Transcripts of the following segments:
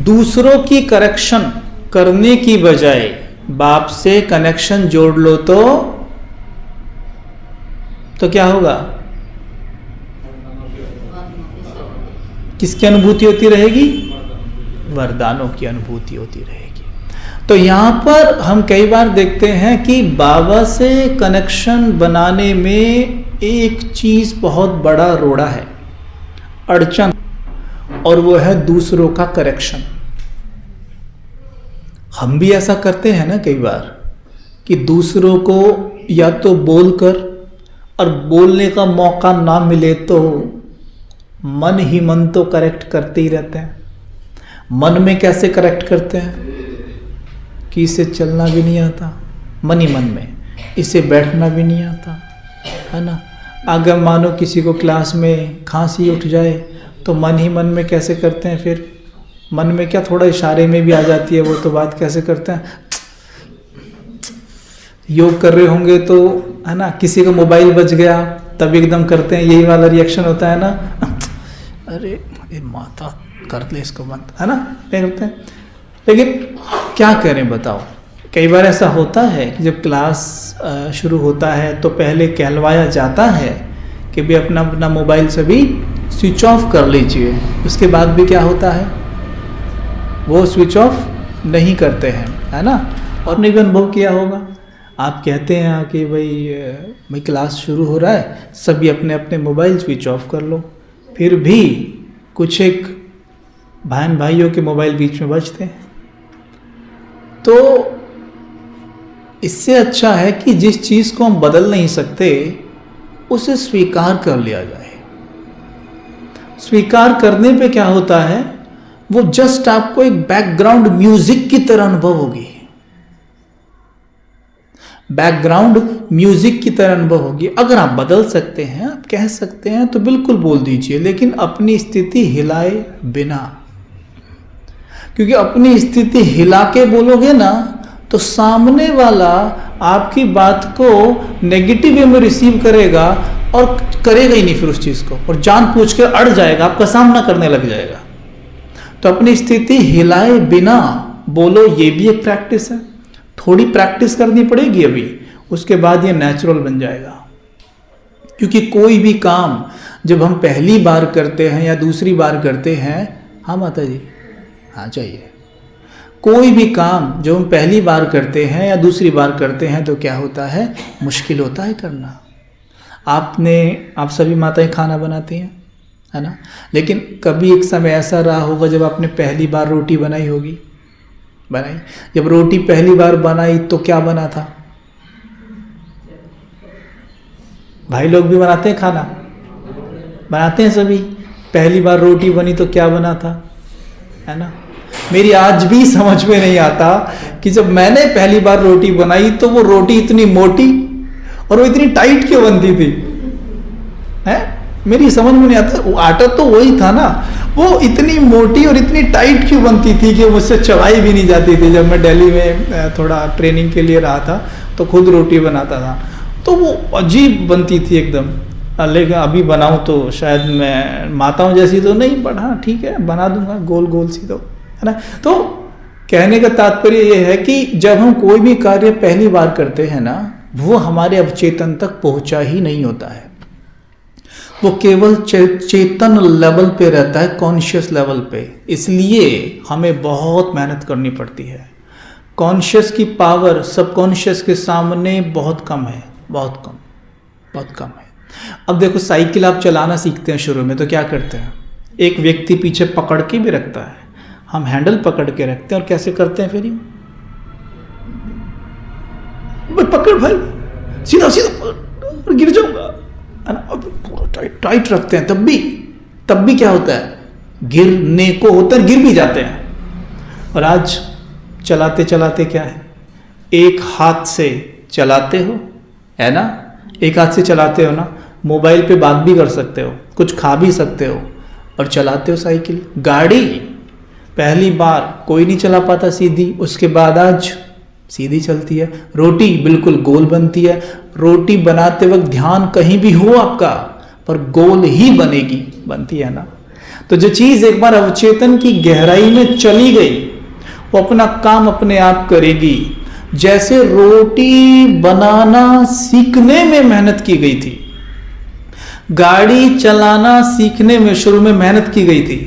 दूसरों की करेक्शन करने की बजाय बाप से कनेक्शन जोड़ लो तो क्या होगा? किसकी अनुभूति होती रहेगी? वरदानों की अनुभूति होती रहेगी। तो यहां पर हम कई बार देखते हैं कि बाबा से कनेक्शन बनाने में एक चीज बहुत बड़ा रोड़ा है, अड़चन, और वो है दूसरों का करेक्शन। हम भी ऐसा करते हैं ना कई बार कि दूसरों को या तो बोलकर, और बोलने का मौका ना मिले तो मन ही मन तो करेक्ट करते ही रहते हैं। मन में कैसे करेक्ट करते हैं कि इसे चलना भी नहीं आता, मन ही मन में, इसे बैठना भी नहीं आता, है ना। अगर मानो किसी को क्लास में खांसी उठ जाए तो मन ही मन में कैसे करते हैं? फिर मन में क्या, थोड़ा इशारे में भी आ जाती है वो तो बात, कैसे करते हैं? योग कर रहे होंगे तो, है ना, किसी का मोबाइल बज गया तब एकदम करते हैं, यही वाला रिएक्शन होता है ना, अरे ये माता कर ले इसको बंद, है ना, क्या करते हैं। लेकिन क्या करें बताओ, कई बार ऐसा होता है कि जब क्लास शुरू होता है तो पहले कहलवाया जाता है कि भी अपना अपना मोबाइल सभी स्विच ऑफ कर लीजिए, उसके बाद भी क्या होता है, वो स्विच ऑफ नहीं करते हैं, है ना। और नहीं भी अनुभव किया होगा, आप कहते हैं कि भाई क्लास शुरू हो रहा है, सभी अपने अपने मोबाइल स्विच ऑफ कर लो, फिर भी कुछ एक बहन भाइयों के मोबाइल बीच में बजते हैं। तो इससे अच्छा है कि जिस चीज़ को हम बदल नहीं सकते उसे स्वीकार कर लिया जाए। स्वीकार करने पे क्या होता है, वो जस्ट आपको एक बैकग्राउंड म्यूजिक की तरह अनुभव होगी, बैकग्राउंड म्यूजिक की तरह अनुभव होगी। अगर आप बदल सकते हैं, आप कह सकते हैं तो बिल्कुल बोल दीजिए, लेकिन अपनी स्थिति हिलाए बिना, क्योंकि अपनी स्थिति हिला के बोलोगे ना तो सामने वाला आपकी बात को नेगेटिव वे में रिसीव करेगा और करेगा ही नहीं फिर उस चीज को, और जानबूझ के अड़ जाएगा, आपका सामना करने लग जाएगा। तो अपनी स्थिति हिलाए बिना बोलो, ये भी एक प्रैक्टिस है। थोड़ी प्रैक्टिस करनी पड़ेगी अभी, उसके बाद ये नेचुरल बन जाएगा। क्योंकि कोई भी काम जब हम पहली बार करते हैं या दूसरी बार करते हैं, हाँ माता जी, हाँ चाहिए, कोई भी काम जो हम पहली बार करते हैं या दूसरी बार करते हैं तो क्या होता है, मुश्किल होता है करना। आप सभी माताएं खाना बनाती हैं, है ना, लेकिन कभी एक समय ऐसा रहा होगा जब आपने पहली बार रोटी बनाई होगी, बनाई, जब रोटी पहली बार बनाई तो क्या बना था? भाई लोग भी बनाते हैं, खाना बनाते हैं सभी, पहली बार रोटी बनी तो क्या बना था, है ना। मेरी आज भी समझ में नहीं आता कि जब मैंने पहली बार रोटी बनाई तो वो रोटी इतनी मोटी और वो इतनी टाइट क्यों बनती थी, है, मेरी समझ में नहीं आता। वो आटा तो वही था ना, वो इतनी मोटी और इतनी टाइट क्यों बनती थी कि मुझसे चबाई भी नहीं जाती थी। जब मैं दिल्ली में थोड़ा ट्रेनिंग के लिए रहा था तो खुद रोटी बनाता था, तो वो अजीब बनती थी एकदम। लेकिन अभी बनाऊं तो शायद मैं माताओं जैसी तो नहीं, बट हाँ ठीक है, बना दूंगा गोल गोल सी, तो है ना। तो कहने का तात्पर्य यह है कि जब हम कोई भी कार्य पहली बार करते हैं ना, वो हमारे अवचेतन तक पहुंचा ही नहीं होता है, वो केवल चेतन लेवल पे रहता है, कॉन्शियस लेवल पे। इसलिए हमें बहुत मेहनत करनी पड़ती है। कॉन्शियस की पावर सबकॉन्शियस के सामने बहुत कम है, बहुत कम है। अब देखो, साइकिल आप चलाना सीखते हैं शुरू में तो क्या करते हैं, एक व्यक्ति पीछे पकड़ के भी रखता है, हम हैंडल पकड़ के रखते हैं, और कैसे करते हैं फिर, पकड़ भाई, सीधा सीधा गिर जाऊंगा, है ना, पूरा टाइट रखते हैं, तब भी क्या होता है, गिरने को होता है, गिर भी जाते हैं। और आज चलाते चलाते क्या है, एक हाथ से चलाते हो, है ना, एक हाथ से चलाते हो ना, मोबाइल पे बात भी कर सकते हो, कुछ खा भी सकते हो, और चलाते हो साइकिल। गाड़ी पहली बार कोई नहीं चला पाता सीधी, उसके बाद आज सीधी चलती है। रोटी बिल्कुल गोल बनती है, रोटी बनाते वक्त ध्यान कहीं भी हो आपका, पर गोल ही बनती है ना। तो जो चीज एक बार अवचेतन की गहराई में चली गई वो अपना काम अपने आप करेगी। जैसे रोटी बनाना सीखने में मेहनत की गई थी, गाड़ी चलाना सीखने में शुरू में मेहनत की गई थी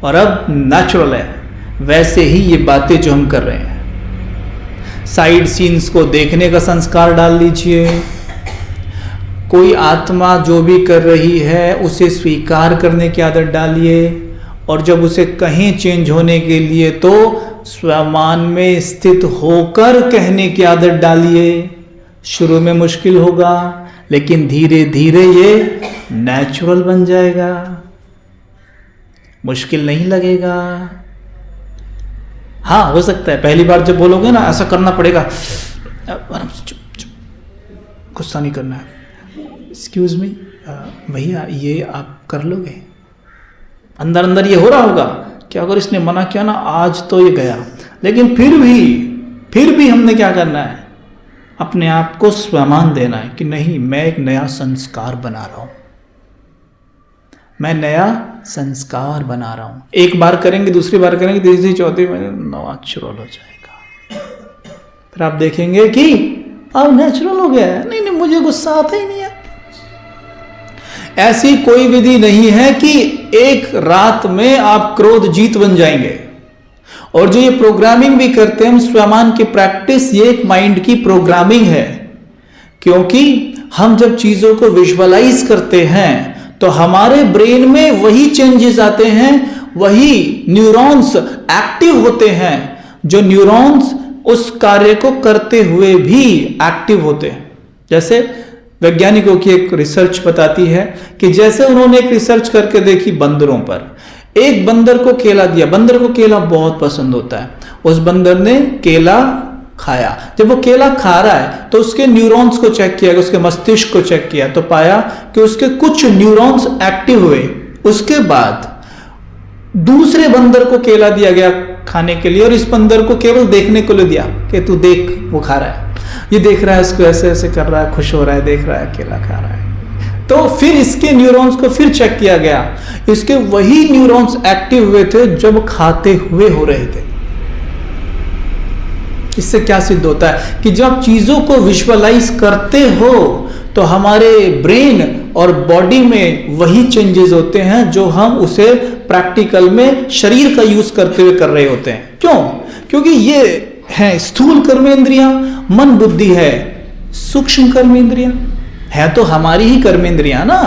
और अब नेचुरल है, वैसे ही ये बातें जो हम कर रहे हैं। साइड सीन्स को देखने का संस्कार डाल लीजिए। कोई आत्मा जो भी कर रही है उसे स्वीकार करने की आदत डालिए, और जब उसे कहीं चेंज होने के लिए तो स्वमान में स्थित होकर कहने की आदत डालिए। शुरू में मुश्किल होगा, लेकिन धीरे धीरे ये नेचुरल बन जाएगा, मुश्किल नहीं लगेगा। हाँ, हो सकता है पहली बार जब बोलोगे ना ऐसा करना पड़ेगा, आराम से चुप चुप, गुस्सा नहीं करना है। एक्सक्यूज मी भैया, ये आप कर लोगे? अंदर अंदर ये हो रहा होगा कि अगर इसने मना किया ना आज तो ये गया। लेकिन फिर भी हमने क्या करना है, अपने आप को स्वमान देना है कि नहीं, मैं एक नया संस्कार बना रहा हूं, मैं नया संस्कार बना रहा हूं। एक बार करेंगे, दूसरी बार करेंगे, तीसरी चौथी में नेचुरल हो जाएगा। फिर आप देखेंगे कि अब नेचुरल हो गया है, नहीं मुझे गुस्सा आता ही नहीं है। ऐसी कोई विधि नहीं है कि एक रात में आप क्रोध जीत बन जाएंगे। और जो ये प्रोग्रामिंग भी करते हैं हम स्वमान की प्रैक्टिस, ये एक माइंड की प्रोग्रामिंग है। क्योंकि हम जब चीजों को विजुअलाइज करते हैं तो हमारे ब्रेन में वही चेंजेस आते हैं, वही न्यूरॉन्स एक्टिव होते हैं जो न्यूरॉन्स उस कार्य को करते हुए भी एक्टिव होते हैं। जैसे वैज्ञानिकों की एक रिसर्च बताती है कि जैसे उन्होंने एक रिसर्च करके देखी बंदरों पर। एक बंदर को केला दिया, बंदर को केला बहुत पसंद होता है, उस बंदर ने केला खाया। जब वो केला खा रहा है तो उसके न्यूरॉन्स को चेक किया, उसके मस्तिष्क को चेक किया तो पाया कि उसके कुछ न्यूरॉन्स एक्टिव हुए। उसके बाद दूसरे बंदर को केला दिया गया खाने के लिए, और इस बंदर को केवल देखने को ले दिया कि तू देख, वो खा रहा है, ये देख रहा है, इसको ऐसे ऐसे कर रहा है, खुश हो रहा है, देख रहा है, केला खा रहा है। तो फिर इसके न्यूरॉन्स को फिर चेक किया गया, इसके वही न्यूरॉन्स एक्टिव हुए थे जब खाते हुए हो रहे थे। इससे क्या सिद्ध होता है कि जब चीजों को विजुअलाइज करते हो तो हमारे ब्रेन और बॉडी में वही चेंजेस होते हैं जो हम उसे प्रैक्टिकल में शरीर का यूज करते हुए कर रहे होते हैं। क्यों? क्योंकि ये है स्थूल कर्मेंद्रियां, मन बुद्धि है सूक्ष्म कर्मेंद्रियां, है तो हमारी ही कर्मेंद्रियां ना।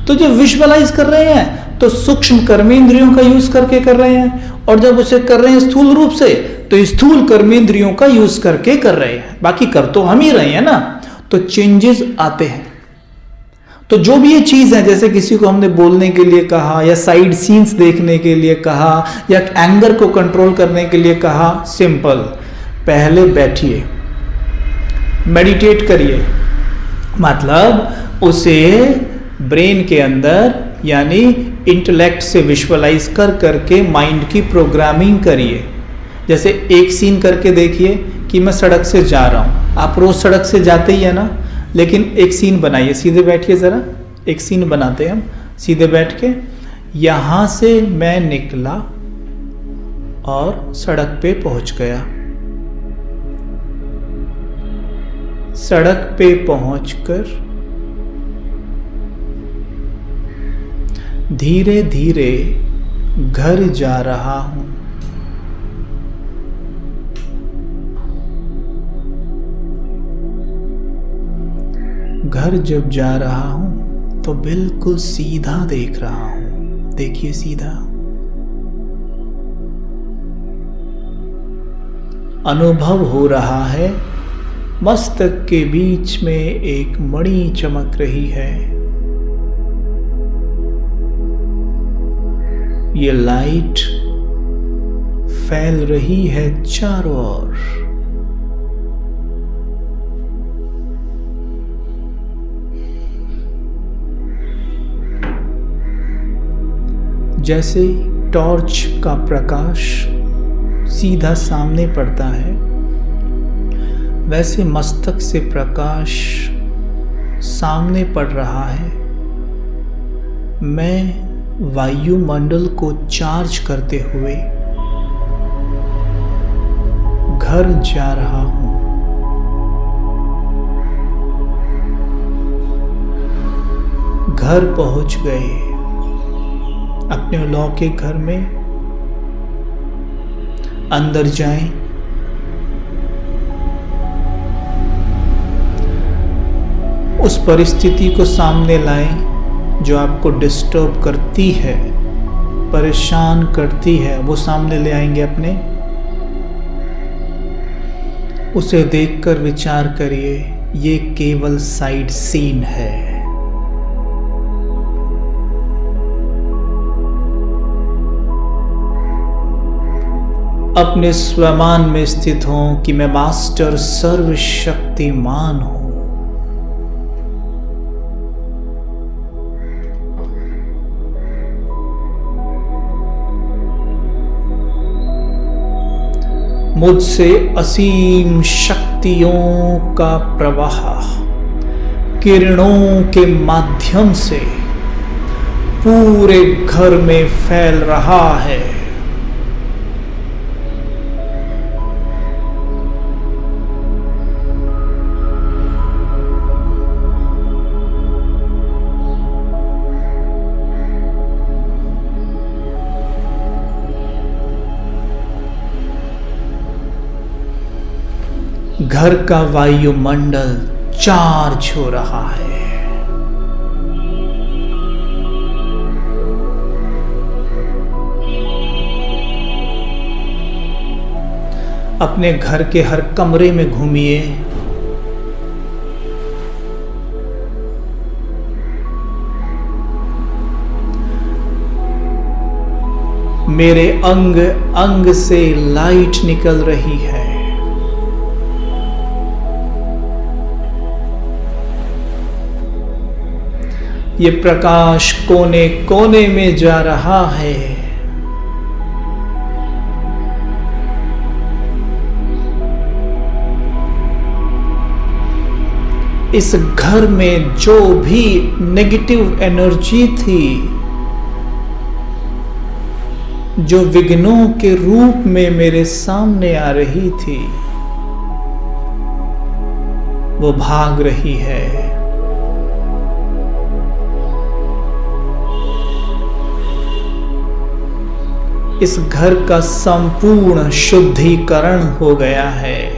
तो जब विजुअलाइज कर रहे हैं तो सूक्ष्म कर्मेंद्रियों का यूज करके कर रहे हैं, और जब उसे कर रहे हैं स्थूल रूप से तो स्थूल कर्मेंद्रियों का यूज करके कर रहे हैं। बाकी कर तो हम ही रहे हैं ना, तो चेंजेस आते हैं। तो जो भी ये चीज है, जैसे किसी को हमने बोलने के लिए कहा, या साइड सीन्स देखने के लिए कहा, या एंगर को कंट्रोल करने के लिए कहा, सिंपल, पहले बैठिए, मेडिटेट करिए, मतलब उसे ब्रेन के अंदर यानी इंटेलेक्ट से विजुअलाइज कर करके माइंड की प्रोग्रामिंग करिए। जैसे एक सीन करके देखिए कि मैं सड़क से जा रहा हूँ, आप रोज सड़क से जाते ही है ना, लेकिन एक सीन बनाइए, सीधे बैठिए जरा, एक सीन बनाते हैं हम, सीधे बैठ के, यहां से मैं निकला और सड़क पे पहुंच गया, सड़क पे पहुंचकर धीरे धीरे घर जा रहा हूं। घर जब जा रहा हूं तो बिल्कुल सीधा देख रहा हूं, देखिए सीधा। अनुभव हो रहा है मस्तक के बीच में एक मणि चमक रही है। ये लाइट फैल रही है चारों ओर। जैसे टॉर्च का प्रकाश सीधा सामने पड़ता है, वैसे मस्तक से प्रकाश सामने पड़ रहा है। मैं वायुमंडल को चार्ज करते हुए घर जा रहा हूं। घर पहुंच गए, अपने लौकिक घर में अंदर जाएं। उस परिस्थिति को सामने लाएं जो आपको डिस्टर्ब करती है, परेशान करती है, वो सामने ले आएंगे अपने। उसे देखकर विचार करिए, ये केवल साइड सीन है। अपने स्वमान में स्थित हों कि मैं मास्टर सर्वशक्तिमान हूं। मुझसे असीम शक्तियों का प्रवाह किरणों के माध्यम से पूरे घर में फैल रहा है। घर का वायुमंडल चार्ज हो रहा है। अपने घर के हर कमरे में घूमिए। मेरे अंग अंग से लाइट निकल रही है। ये प्रकाश कोने कोने में जा रहा है। इस घर में जो भी नेगेटिव एनर्जी थी, जो विघ्नों के रूप में मेरे सामने आ रही थी, वो भाग रही है। इस घर का संपूर्ण शुद्धिकरण हो गया है।